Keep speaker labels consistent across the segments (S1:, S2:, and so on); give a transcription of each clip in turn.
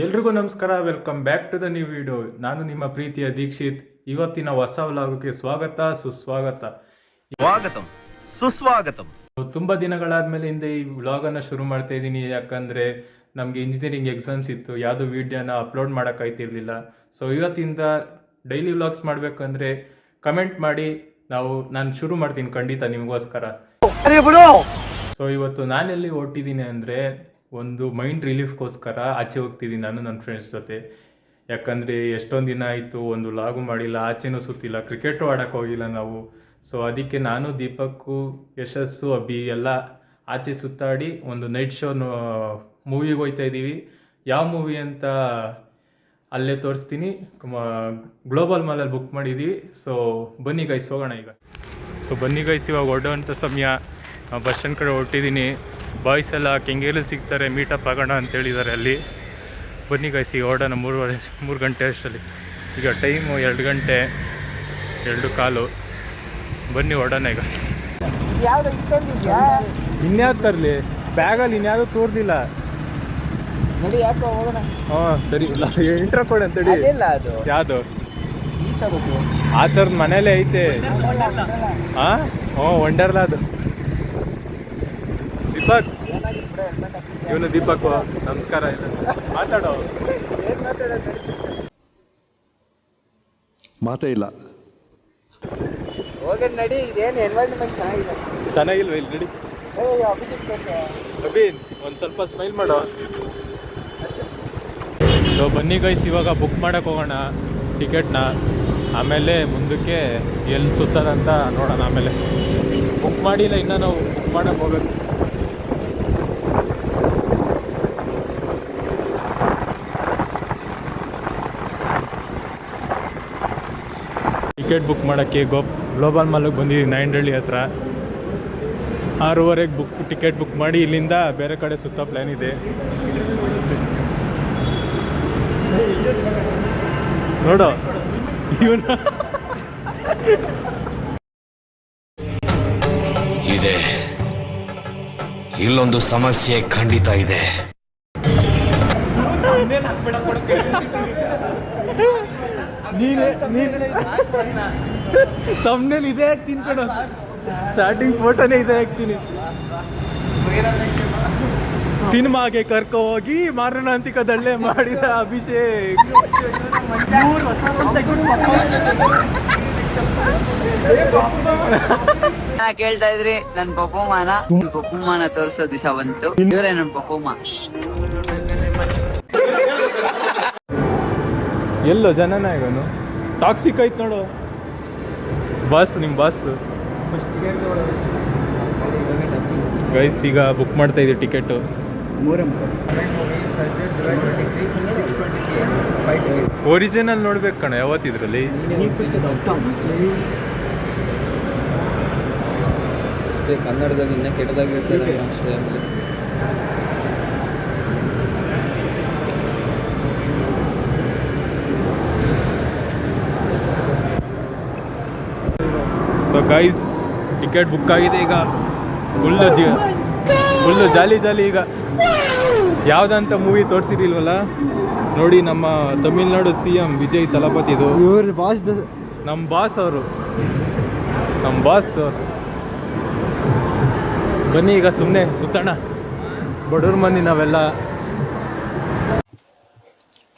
S1: ಎಲ್ರಿಗೂ ನಮಸ್ಕಾರ, welcome back to the new video. ನಾನು ನಿಮ್ಮ ಪ್ರೀತಿಯ ದೀಕ್ಷಿತ್. ಇವತ್ತಿನ ಹೊಸ ವ್ಲಾಗ್ಗೆ ಸ್ವಾಗತ ಸುಸ್ವಾಗತ. ತುಂಬಾ ದಿನಗಳಾದ್ಮೇಲೆ ಈ ವ್ಲಾಗನ್ನು ಶುರು ಮಾಡ್ತಾ ಇದ್ದೀನಿ. ಯಾಕಂದ್ರೆ ನಮಗೆ ಇಂಜಿನಿಯರಿಂಗ್ ಎಕ್ಸಾಮ್ಸ್ ಇತ್ತು, ಯಾವುದು ವಿಡಿಯೋನ ಅಪ್ಲೋಡ್ ಮಾಡೋಕ್ಕಾಯ್ತಿರ್ಲಿಲ್ಲ. ಸೊ ಇವತ್ತಿಂದ ಡೈಲಿ ವ್ಲಾಗ್ಸ್ ಮಾಡಬೇಕಂದ್ರೆ ಕಮೆಂಟ್ ಮಾಡಿ, ನಾನು ಶುರು ಮಾಡ್ತೀನಿ ಖಂಡಿತ ನಿಮಗೋಸ್ಕರ. ಸೊ ಇವತ್ತು ನಾನೆಲ್ಲಿ ಹೊರಟಿದ್ದೀನಿ ಅಂದರೆ, ಒಂದು ಮೈಂಡ್ ರಿಲೀಫ್ಗೋಸ್ಕರ ಆಚೆ ಹೋಗ್ತಿದ್ದೀನಿ ನಾನು ನನ್ನ ಫ್ರೆಂಡ್ಸ್ ಜೊತೆ. ಯಾಕಂದರೆ ಎಷ್ಟೊಂದು ದಿನ ಆಯಿತು, ಒಂದು ಲಾಗು ಮಾಡಿಲ್ಲ, ಆಚೆನೂ ಸುತ್ತಿಲ್ಲ, ಕ್ರಿಕೆಟು ಆಡೋಕ್ಕೆ ಹೋಗಿಲ್ಲ ನಾವು. ಸೊ ಅದಕ್ಕೆ ನಾನು, ದೀಪಕ್ಕು, ಯಶಸ್ಸು, ಅಭಿ ಎಲ್ಲ ಆಚೆ ಸುತ್ತಾಡಿ ಒಂದು ನೈಟ್ ಶೋ ಮೂವಿಗೆ ಹೋಗ್ತಾ ಇದ್ದೀವಿ. ಯಾವ ಮೂವಿ ಅಂತ ಅಲ್ಲೇ ತೋರಿಸ್ತೀನಿ. ಗ್ಲೋಬಲ್ ಮಾಲಲ್ಲಿ ಬುಕ್ ಮಾಡಿದ್ದೀವಿ. ಸೊ ಬನ್ನಿ ಗೈಸ್, ಹೋಗೋಣ ಈಗ. ಸೊ ಬನ್ನಿ ಗೈಸ್, ಇವಾಗ ಹೊರಡುವಂಥ ಸಮಯ. ಬಸ್ ಸ್ಟ್ಯಾಂಡ್ ಕಡೆ ಹೊರಟಿದ್ದೀನಿ. ಬಾಯ್ಸ್ ಎಲ್ಲ ಕೆಂಗೇರಿ ಸಿಗ್ತಾರೆ, ಮೀಟಪ್ ಆಗೋಣ ಅಂತೇಳಿದ್ದಾರೆ ಅಲ್ಲಿ. ಬನ್ನಿ ಗೈಸ್, ಈಗ ಹೊರಡೋಣ. 3 ಗಂಟೆ ಅಷ್ಟರಲ್ಲಿ. ಈಗ ಟೈಮು 2 ಗಂಟೆ 2:15. ಬನ್ನಿ ಹೊರಡೋಣ ಈಗ. ಇನ್ಯಾವ್ದು ತರಲಿ? ಬ್ಯಾಗಲ್ಲಿ ಇನ್ಯಾವುದು ತೋರ್ದಿಲ್ಲ. ಹಾಂ ಸರಿ, ಇಂಟ್ರಾ ಕೊಡಿ ಅಂತೇಳಿ. ಯಾವುದು ಆ ಥರದ್ದು ಮನೇಲೇ ಐತೆ. ಹಾಂ ವಂಡರ್ಲಾ ಅದು. ದೀಪಕ್, ಇವನು ದೀಪಕ್. ನಮಸ್ಕಾರ. ಇಲ್ಲ ಮಾತಾಡೋ.
S2: ಮಾತೇ ಇಲ್ಲ.
S3: ನಡಿ. ಇದೇನು ಎನ್ವೈರನ್ಮೆಂಟ್
S1: ಚೆನ್ನಾಗಿಲ್ವ ಇಲ್ಲಿ? ನಡಿ ಅಭಿ, ಒಂದು ಸ್ವಲ್ಪ ಸ್ಮೈಲ್ ಮಾಡೋ. ಸೊ ಬನ್ನಿ ಗೈಸ್, ಇವಾಗ ಬುಕ್ ಮಾಡೋಕ್ಕೆ ಹೋಗೋಣ ಟಿಕೆಟ್ನ. ಆಮೇಲೆ ಮುಂದಕ್ಕೆ ಎಲ್ಲಿ ಸುತ್ತದಂತ ನೋಡೋಣ. ಆಮೇಲೆ ಬುಕ್ ಮಾಡಿಲ್ಲ ಇನ್ನೂ, ನಾವು ಬುಕ್ ಮಾಡೋಕ್ಕೆ ಹೋಗೋದು. ಟಿಕೆಟ್ ಬುಕ್ ಮಾಡೋಕ್ಕೆ ಗ್ಲೋಬಲ್ ಮಾಲಿಗೆ ಬಂದಿದ್ದೀವಿ, ನಾಯಂಡಹಳ್ಳಿ ಹತ್ರ. 6:15 ಟಿಕೆಟ್ ಬುಕ್ ಮಾಡಿ ಇಲ್ಲಿಂದ ಬೇರೆ ಕಡೆ ಸುತ್ತ ಪ್ಲ್ಯಾನ್ ಇದೆ. ನೋಡು ಇವನು
S4: ಇದೆ. ಇಲ್ಲೊಂದು ಸಮಸ್ಯೆ ಖಂಡಿತ ಇದೆ.
S1: ತಮ್ಮನೇಲಿ ಇದೇ ಹಾಕ್ತೀನಿ ಕಣೋ. ಸ್ಟಾರ್ಟಿಂಗ್ ಫೋಟೋನೇ ಇದೇ ಹಾಕ್ತೀನಿ. ಸಿನಿಮಾಗೆ ಕರ್ಕೊ ಹೋಗಿ ಮಾರಣಾಂತಿಕದಲ್ಲೇ ಮಾಡಿದ ಅಭಿಷೇಕ್.
S3: ಕೇಳ್ತಾ ಇದ್ರಿ ನನ್ನ ಪಪ್ಪುಮಾನ ತೋರ್ಸೋ ದಿವಸ ಬಂತು. ಇವರೇ ನನ್ನ ಪಪ್ಪುಮ್ಮ.
S1: ಎಲ್ಲೋ ಜನನಾಯಕನು ಟಾಕ್ಸಿಕ್ ಐತ್ ನೋಡು. ಬಾಸ್, ನಿಮ್ಮ ಬಾಸ್ದು ಗೈಸ್. ಈಗ ಬುಕ್ ಮಾಡ್ತಾ ಇದ್ದೀವಿ ಟಿಕೆಟು. ಒರಿಜಿನಲ್ ನೋಡ್ಬೇಕು ಕಣ ಯಾವತ್ತಿದ್ರಲ್ಲಿ.
S3: ಅಷ್ಟೇ ಕನ್ನಡದಲ್ಲಿ ಇನ್ನೂ ಕೆಟ್ಟದಾಗಿರ್ತದೆ ಅಷ್ಟೇ.
S1: ಸೊ ಗೈಸ್, ಟಿಕೆಟ್ ಬುಕ್ ಆಗಿದೆ ಈಗ. ಫುಲ್ಲು ಜಾಲಿ ಈಗ. ಯಾವುದಂತ ಮೂವಿ ತೋರಿಸಿದಿಲ್ವಲ್ಲ ನೋಡಿ. ನಮ್ಮ ತಮಿಳ್ನಾಡು CM ವಿಜಯ್ ತಲಪತಿದು.
S3: ಇವ್ರ ಬಾಸ್,
S1: ನಮ್ಮ ಬಾಸ್ ಅವರು. ಬನ್ನಿ ಈಗ ಸುಮ್ಮನೆ ಸುತ್ತಣ, ಬಡವ್ರ ಮಂದಿ ನಾವೆಲ್ಲ.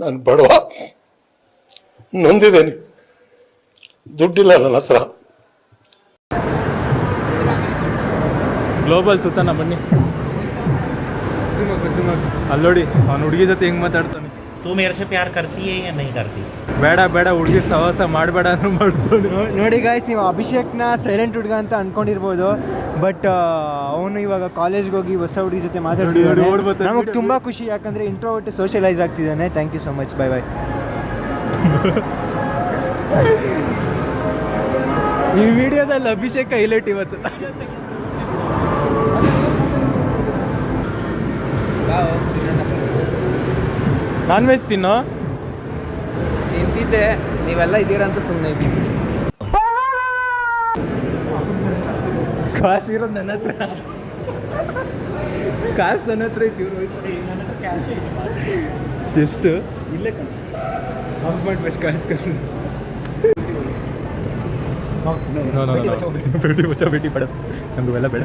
S2: ನಾನು ಬಡವ, ನೊಂದಿದ್ದೇನೆ, ದುಡ್ಡಿಲ್ಲ ನನ್ನ ಹತ್ರ.
S1: ಗ್ಲೋಬಲ್ ಸುತ್ತಣ ಬನ್ನಿ. ಅಲ್ಲಿ ನೋಡಿ ಅವ್ನು ಹುಡುಗಿ ಜೊತೆ ಹೆಂಗೆ ಮಾತಾಡ್ತಾನೆ.
S5: तू मेरे से प्यार करती है या नहीं करती?
S1: ಬೇಡ ಹುಡುಗಿ ಸಹವಾಸ ಮಾಡಬೇಡ ಅನ್ನೋ ಮಾಡ್ತಾನೆ.
S6: ನೋಡಿ ಗಾಯ್ಸ್, ನೀವು ಅಭಿಷೇಕ್ನ ಸೈಲೆಂಟ್ ಹುಡುಗ ಅಂತ ಅನ್ಕೊಂಡಿರ್ಬೋದು, ಬಟ್ ಅವನು ಇವಾಗ ಕಾಲೇಜ್ಗೆ ಹೋಗಿ ಹೊಸ ಹುಡುಗಿ ಜೊತೆ ಮಾತಾಡ್ತಿದ್ದಾನೆ. ನಮಗೆ ತುಂಬ ಖುಷಿ, ಯಾಕಂದರೆ ಇಂಟ್ರೋವರ್ಟ್ ಸೋಷಿಯಲೈಸ್ ಆಗ್ತಿದ್ದಾನೆ. Thank you so much. Bye.
S1: ಈ ವಿಡಿಯೋದಲ್ಲಿ ಅಭಿಷೇಕ್ ಹೈಲೈಟ್ ಇವತ್ತು. ನಾನ್ ವೆಜ್
S3: ತಿಂತಿದ್ದೆ, ನೀವೆಲ್ಲ ಇದ್ದೀರಂತ ಸುಮ್ಮನೆ ಇದ್ದೀನಿ.
S1: ಕಾಸಿರೋದು ನನ್ನ ಹತ್ರ. ಕಾಸು ನನ್ನ ಹತ್ರ ಐತಿ. ಎಷ್ಟು
S6: ಇಲ್ಲೇ ಆಫ್ ಮಾಡಿ ಬಸ್ ಕಳಿಸ್ಕೊಂಡು
S1: ಭೇಟಿ ಬೇಡ ನಮಗೂ ಎಲ್ಲ ಬೇಡ.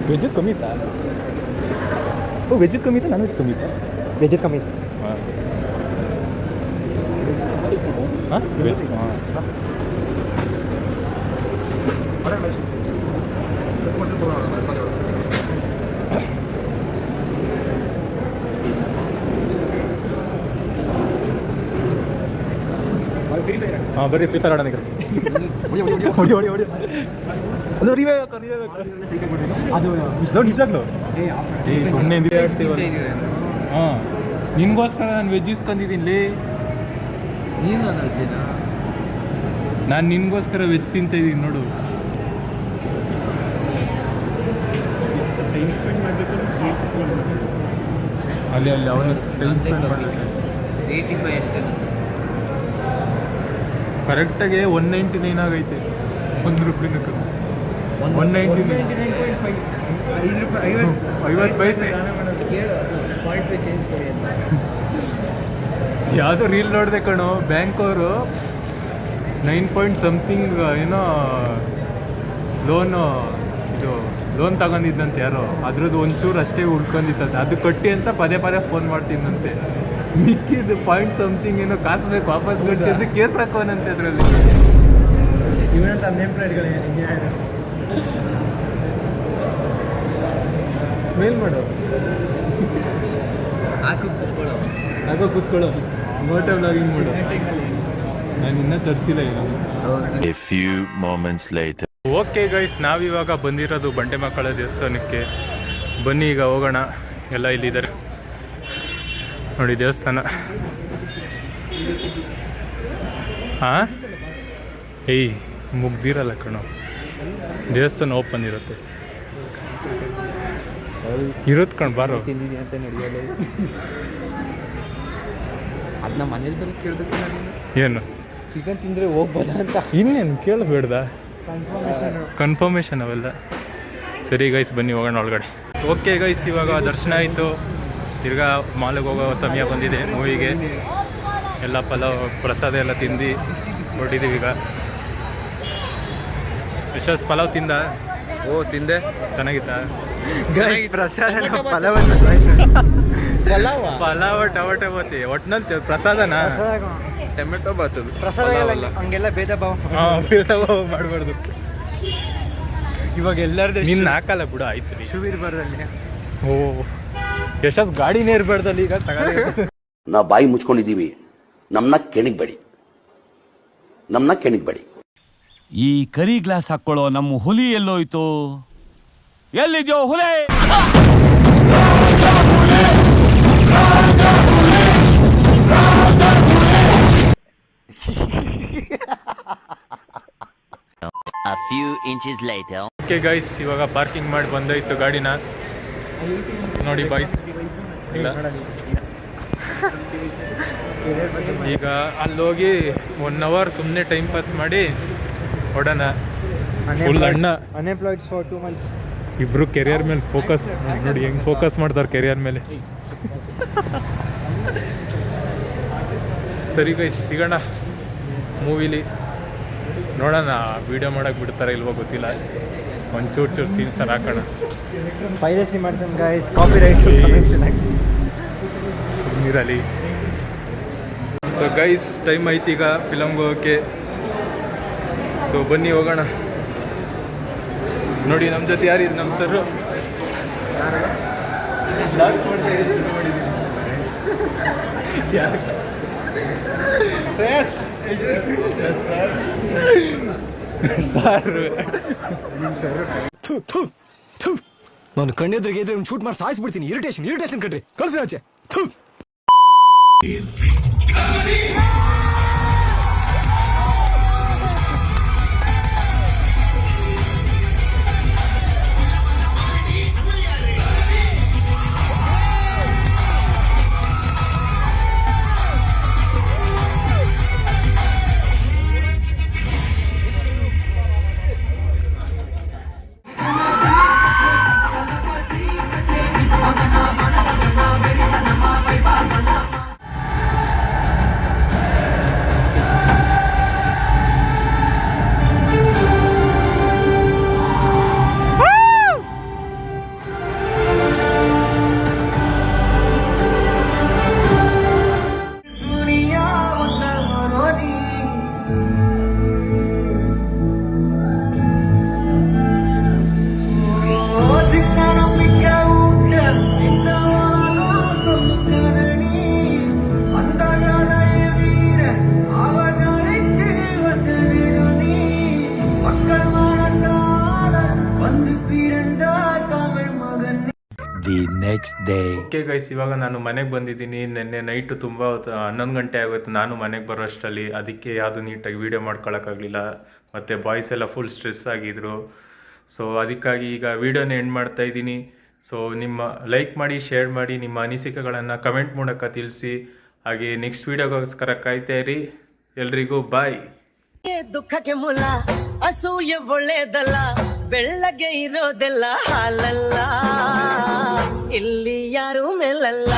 S1: ವೆಜ್ಜು ಕಮ್ಮಿ ಇತ್ತಾ? ಓ ವೆಜ್ಜು ಕಮ್ಮಿ ಇತ್ತಾ ನಾನ್ ವೆಜ್ ಕಮ್ಮಿ ಇತ್ತಾ?
S6: ವೆಜ್ ಕಮ್ಮಿ ಇತ್ತು.
S1: ಹಾಂ ವೆಜ್ ಹಾಂ ಬರ್ರಿ ಫ್ರೀ ಫೈರ್ ಆಡೋಣ ಈಗ. ಅದು ಅದು ನಿಜಾಗ್ಲು ಸುಮ್ಮನೆ ಹಾಂ ನಿನ್ಗೋಸ್ಕರ ನಾನು ವೆಜ್ ಇಸ್ಕೊಂಡಿದ್ದೀನಿ. ನಾನು ನಿನ್ಗೋಸ್ಕರ ವೆಜ್ ತಿಂತಾ ಇದ್ದೀನಿ ನೋಡು. ಅಲ್ಲಿ ಅವನು ಟೈಮ್ ಸ್ಪೆಂಡ್ ಮಾಡಬೇಕು.
S3: 85 ಅಷ್ಟೇ.
S1: ಕರೆಕ್ಟಾಗಿ 199 ಆಗೈತೆ. ₹1 199 50 ಪೈಸೆ. ಯಾವುದೋ ರೀಲ್ ನೋಡಿದೆ ಕಣೋ, ಬ್ಯಾಂಕ್ ಅವರು 9 ಪಾಯಿಂಟ್ ಸಮಥಿಂಗ್ ಏನೋ ಲೋನ್ ತಗೊಂಡಿದ್ದಂತೆ ಯಾರೋ, ಅದ್ರದ್ದು ಒಂಚೂರು ಅಷ್ಟೇ ಉಳ್ಕೊಂಡಿತ್ತಂತೆ, ಅದು ಕಟ್ಟಿ ಅಂತ ಪದೇ ಪದೇ ಫೋನ್ ಮಾಡ್ತಿದ್ದಂತೆ. ಮಿಕ್ಕಿದ್ದು ಪಾಯಿಂಟ್ ಸಮಥಿಂಗ್ ಏನೋ ಕಾಸು ಬೇಕು ವಾಪಸ್ ಕಟ್ಟಿ ಅಂತ ಕೇಸ್ ಹಾಕೋನಂತೆ ಅದರಲ್ಲಿ.
S6: ಇವನಂತ ಅನ್ಎಂಪ್ಲಾಯ್ಡ್ಗಳೇ
S1: ಮೇಲ್ ಮಾಡು, ಹಾಕೋ ಕೂತ್ಕೊಳ್ಳೋ, ಮೋಟೋ ವ್ಲಾಗಿಂಗ್ ಮಾಡು. ನಾನು ಇನ್ನೂ ತರಿಸಿಲ್ಲ ಏನು.
S4: A few moments later.
S1: Okay guys, ನಾವಿವಾಗ ಬಂದಿರೋದು ಬಂಡೆ ಮಕ್ಕಳ ದೇವಸ್ಥಾನಕ್ಕೆ. ಬನ್ನಿ ಈಗ ಹೋಗೋಣ. ಎಲ್ಲ ಇಲ್ಲಿದ್ದಾರೆ ನೋಡಿ ದೇವಸ್ಥಾನ. ಹಾಂ ಏಯ್ ಮುಗ್ದಿರಲ್ಲ ಕಣೋ, ದೇವಸ್ಥಾನ ಓಪನ್ ಇರುತ್ತೆ. ಇರುತ್ತೆ ಕಣ್ ಬಾರೋ.
S3: ತಿಂದಿದ್ದೀನಿ ಅಂತ ನಡೆಯಲ್ಲ. ಅದನ್ನ ಮನೇಲಿ ಬರೀ ಕೇಳಬೇಕಿಲ್ಲ ನೀನು.
S1: ಏನು
S3: ಚಿಕನ್ ತಿಂದರೆ ಹೋಗ್ಬೋದ ಅಂತ.
S1: ಇನ್ನೇನು ಕೇಳಬೇಡ್ದ, ಕನ್ಫರ್ಮೇಷನ್ ಅವೆಲ್ಲ. ಸರಿ ಗೈಸ್ ಬನ್ನಿ ಹೋಗೋಣ ಒಳಗಡೆ. ಓಕೆ ಗೈಸ್, ಇವಾಗ ದರ್ಶನ ಆಯಿತು. ತಿರ್ಗಾ ಮಾಲಿಗೆ ಹೋಗೋ ಸಮಯ ಬಂದಿದೆ ಮೂವಿಗೆ. ಎಲ್ಲ ಪಲಾವ್ ಪ್ರಸಾದ ಎಲ್ಲ ತಿಂದು ಹೊರಟಿದ್ದೀವಿ ಈಗ. ವಿಶ್ವಾಸ್ ಪಲಾವ್ ತಿಂದ?
S3: ಓ ತಿಂದೆ.
S1: ಚೆನ್ನಾಗಿತ್ತಾ?
S6: ಪ್ರಸಾದ
S1: ಪಲಾವ್ ಟೊಮೆಟೊ ಬಾತಿ ಒಟ್ಟಿನಲ್ಲಿ ಪ್ರಸಾದನ?
S3: ಟೊಮೆಟೊ ಬಾತು
S6: ಪ್ರಸಾದ ಹಂಗೆಲ್ಲ ಭೇದ ಭಾವ
S1: ಹಾಂ ಭೇದ ಭಾವ ಮಾಡಬಾರ್ದು.
S6: ಇವಾಗ ಎಲ್ಲರದ್ದು
S1: ನಿನ್ನ ಹಾಕಲ್ಲ ಬಿಡು, ಆಯ್ತು ರೀ.
S6: ಶುವೀರ್ ಬರೋಲ್ಲಿ.
S1: ಓ ಯಶಸ್ ಗಾಡಿನೇ ಇರಬಾರ್ದಲ್ಲಿ ಈಗ ತಗೊಳ್ಳಿ.
S7: ನಾವು ಬಾಯಿ ಮುಚ್ಕೊಂಡಿದ್ದೀವಿ, ನಮ್ಮನ್ನ ಕೆಣಿಗ್ಬೇಡಿ.
S8: ಈ ಕರಿ ಗ್ಲಾಸ್ ಹಾಕೊಳ್ಳೋ ನಮ್ಮ ಹುಲಿ ಎಲ್ಲೋಯ್ತು? ಎಲ್ಲಿದ್ಯೋ ಹುಲಿ?
S4: A few inches later.
S1: Okay guys, ಇವಾಗ ಪಾರ್ಕಿಂಗ್ ಮಾಡಿ ಬಂದಾಯ್ತು ಗಾಡಿನ. ನೋಡಿ ಬಾಯ್ಸ್, ಇಲ್ಲ ಈಗ ಅಲ್ಲೋಗಿ 1 ಅವರ್ ಸುಮ್ಮನೆ ಟೈಮ್ ಪಾಸ್ ಮಾಡಿ ಹೊಡೋಣ. ಫುಲ್ ಅಣ್ಣ
S6: ಅನ್ಎಂಪ್ಲಾಯ್ಡ್ಸ್ ಫಾರ್ 2 months.
S1: ಇಬ್ರು ಕೆರಿಯರ್ ಮೇಲೆ ಫೋಕಸ್ ನೋಡಿ, ಹೆಂಗೆ ಫೋಕಸ್ ಮಾಡ್ತಾರೆ ಕೆರಿಯರ್ ಮೇಲೆ. ಸರಿ ಗೈಸ್, ಸಿಗೋಣ ಮೂವಿಲಿ. ನೋಡೋಣ ವೀಡಿಯೋ ಮಾಡೋಕೆ ಬಿಡ್ತಾರೆ ಇಲ್ವೋ ಗೊತ್ತಿಲ್ಲ. ಒಂಚೂರು ಸೀನ್ಸ್ ಹಾಕೋಣ.
S6: ಪೈರಸಿ ಮಾಡ್ತಾನೆ ಗಾಯ್ಸ್, ಕಾಪಿ ರೈಟ್
S1: ಸುಮ್ಮನಿರಲಿ. ಸೊ ಗೈಸ್, ಟೈಮ್ ಆಯ್ತು ಈಗ ಫಿಲಮ್ಗೆ ಹೋಗೋಕ್ಕೆ. ಸೊ ಬನ್ನಿ ಹೋಗೋಣ. ನೋಡಿ ನಮ್ಮ ಜೊತೆ ಯಾರಿದ್ರು, ನಮ್ಮ ಸರ್
S9: ನಾನು ಕಣ್ಣೆದ್ರಿಗೆ ಇದ್ರೆ ಶೂಟ್ ಮಾಡಿ ಸಾಯಿಸ್ಬಿಡ್ತೀನಿ. ಇರಿಟೇಷನ್ ಕಣ್ರಿ, ಕಳ್ಸಿ ಆಚೆ.
S8: The next day.
S1: Okay guys, ಇವಾಗ ನಾನು ಮನೆಗೆ ಬಂದಿದ್ದೀನಿ. ನಿನ್ನೆ ನೈಟು ತುಂಬ 11 ಗಂಟೆ ಆಗೋಯ್ತು ನಾನು ಮನೆಗೆ ಬರೋಷ್ಟರಲ್ಲಿ. ಅದಕ್ಕೆ ಯಾವುದು ನೀಟಾಗಿ ವೀಡಿಯೋ ಮಾಡ್ಕೊಳಕ್ಕಾಗಲಿಲ್ಲ. ಮತ್ತು ಬಾಯ್ಸ್ ಎಲ್ಲ ಫುಲ್ ಸ್ಟ್ರೆಸ್ ಆಗಿದ್ರು. ಸೊ ಅದಕ್ಕಾಗಿ ಈಗ ವೀಡಿಯೋನ ಎಂಡ್ ಮಾಡ್ತಾ ಇದ್ದೀನಿ. ಸೊ ನಿಮ್ಮ ಲೈಕ್ ಮಾಡಿ, ಶೇರ್ ಮಾಡಿ, ನಿಮ್ಮ ಅನಿಸಿಕೆಗಳನ್ನು ಕಮೆಂಟ್ ಮೂಲಕ ತಿಳಿಸಿ. ಹಾಗೆ ನೆಕ್ಸ್ಟ್ ವೀಡಿಯೋಗೋಸ್ಕರ ಕಾಯ್ತಾ ಇರಿ. ಎಲ್ರಿಗೂ ಬಾಯ್.
S10: ದುಃಖಕ್ಕೆ ಮೂಲ ಅಸೂಯೆ ಒಳ್ಳೇದಲ್ಲ, ಬೆಳ್ಳಗೆ ಇರೋದೆಲ್ಲ ಹಾಲಲ್ಲ, ಇಲ್ಲಿ ಯಾರು ಮೇಲಲ್ಲ.